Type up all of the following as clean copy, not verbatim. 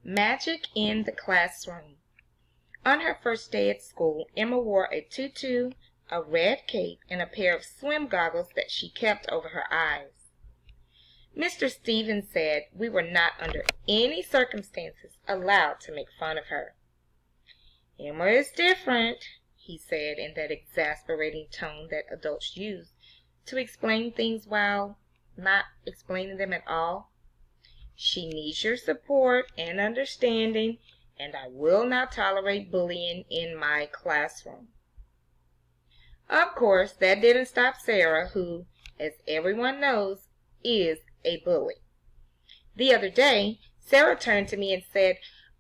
Magic in the Classroom. On her first day at school, Emma wore a tutu, a red cape, and a pair of swim goggles that she kept over her eyes. Mr. Stevens said we were not under any circumstances allowed to make fun of her. "Emma is different," he said in that exasperating tone that adults use to explain things while not explaining them at all. "She needs your support and understanding, and I will not tolerate bullying in my classroom." Of course, that didn't stop Sarah, who, as everyone knows, is a bully. The other day, Sarah turned to me and said,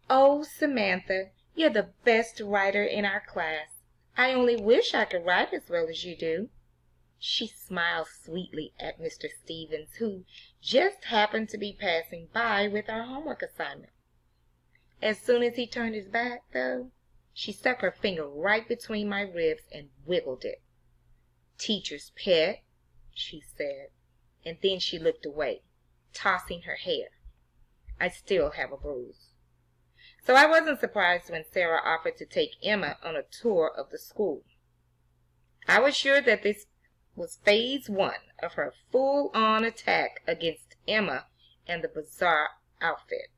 "Oh, Samantha, you're the best writer in our class. I only wish I could write as well as you do." She smiled sweetly at Mr. Stevens, who just happened to be passing by with our homework assignment. As soon as he turned his back, though, she stuck her finger right between my ribs and wiggled it. "Teacher's pet," she said, and then she looked away, tossing her hair. I still have a bruise. So I wasn't surprised when Sarah offered to take Emma on a tour of the school. I was sure that this was phase 1 of her full-on attack against Emma and the bizarre outfit.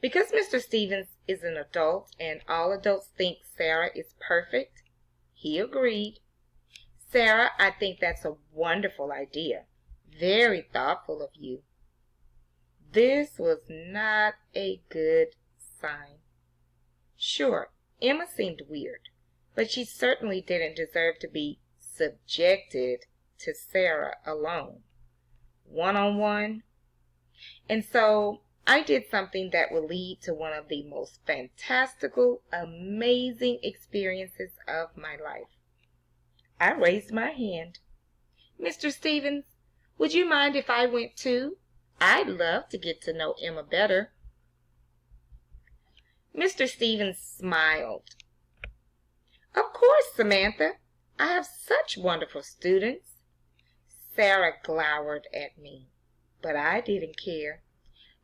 Because Mr. Stevens is an adult and all adults think Sarah is perfect, he agreed. "Sarah, I think that's a wonderful idea. Very thoughtful of you." This was not a good sign. Sure, Emma seemed weird, but she certainly didn't deserve to be subjected to Sarah alone, one-on-one. And so I did something that will lead to one of the most fantastical, amazing experiences of my life. I raised my hand. "Mr. Stevens, would you mind if I went too? I'd love to get to know Emma better." Mr. Stevens smiled. "Of course, Samantha. I have such wonderful students." Sarah glowered at me, but I didn't care.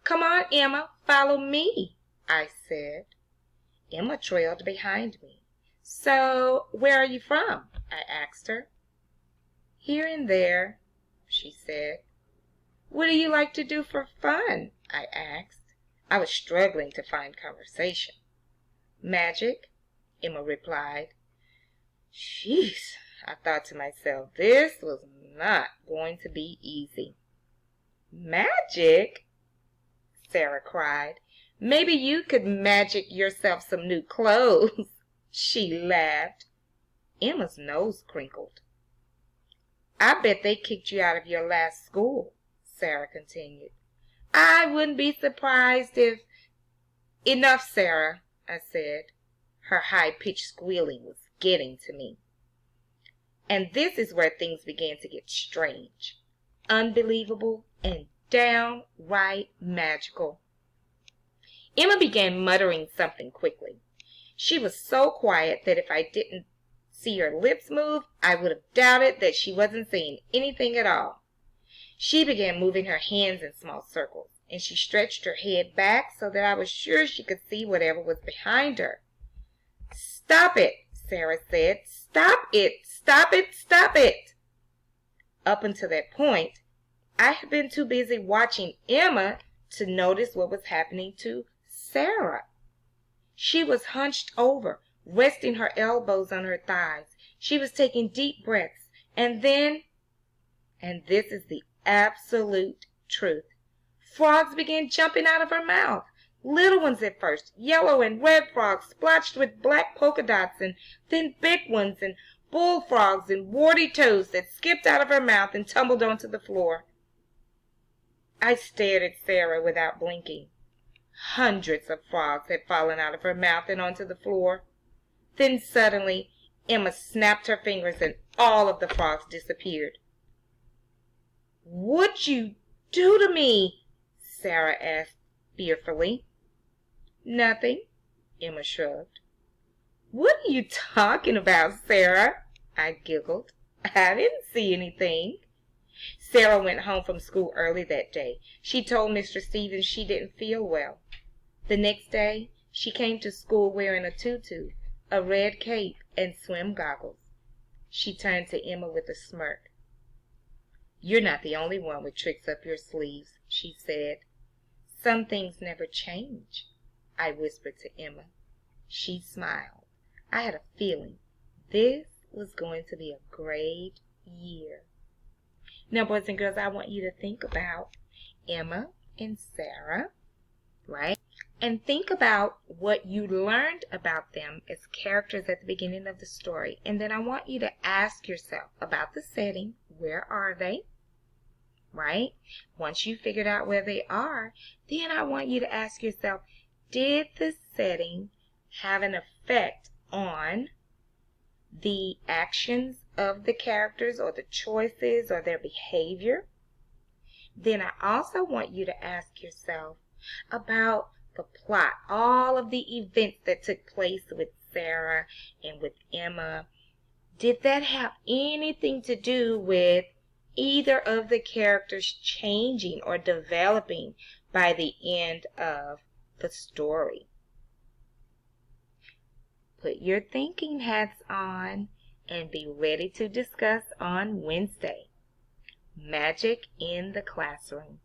"Come on, Emma, follow me," I said. Emma trailed behind me. "So, where are you from?" I asked her. "Here and there," she said. "What do you like to do for fun?" I asked. I was struggling to find conversation. "Magic," Emma replied. Jeez, I thought to myself, this was not going to be easy. "Magic?" Sarah cried. "Maybe you could magic yourself some new clothes." She laughed. Emma's nose crinkled. "I bet they kicked you out of your last school," Sarah continued. "I wouldn't be surprised if—" "Enough, Sarah," I said. Her high-pitched squealing was getting to me. And this is where things began to get strange, unbelievable, and downright magical. Emma began muttering something quickly. She was so quiet that if I didn't see her lips move, I would have doubted that she wasn't saying anything at all. She began moving her hands in small circles, and she stretched her head back so that I was sure she could see whatever was behind her. "Stop it," Sarah said. "Stop it! Stop it! Stop it!" Up until that point, I had been too busy watching Emma to notice what was happening to Sarah. She was hunched over, resting her elbows on her thighs. She was taking deep breaths, and then, and this is the absolute truth, frogs began jumping out of her mouth. Little ones at first, yellow and red frogs splotched with black polka dots, and then big ones, and bullfrogs and warty toads that skipped out of her mouth and tumbled onto the floor. I stared at Sarah without blinking. Hundreds of frogs had fallen out of her mouth and onto the floor. Then suddenly, Emma snapped her fingers and all of the frogs disappeared. "What'd you do to me?" Sarah asked fearfully. "Nothing," Emma shrugged. "What are you talking about, Sarah?" I giggled. "I didn't see anything." Sarah went home from school early that day. She told Mr. Stevens she didn't feel well. The next day, she came to school wearing a tutu, a red cape, and swim goggles. She turned to Emma with a smirk. "You're not the only one with tricks up your sleeves," she said. "Some things never change," I whispered to Emma. She smiled. I had a feeling this was going to be a great year. Now, boys and girls, I want you to think about Emma and Sarah, right? And think about what you learned about them as characters at the beginning of the story. And then I want you to ask yourself about the setting. Where are they? Right? Once you figured out where they are, then I want you to ask yourself, did the setting have an effect on the actions of the characters or the choices or their behavior? Then I also want you to ask yourself about the plot, all of the events that took place with Sarah and with Emma. Did that have anything to do with either of the characters changing or developing by the end of the story? Put your thinking hats on and be ready to discuss on Wednesday. Magic in the Classroom.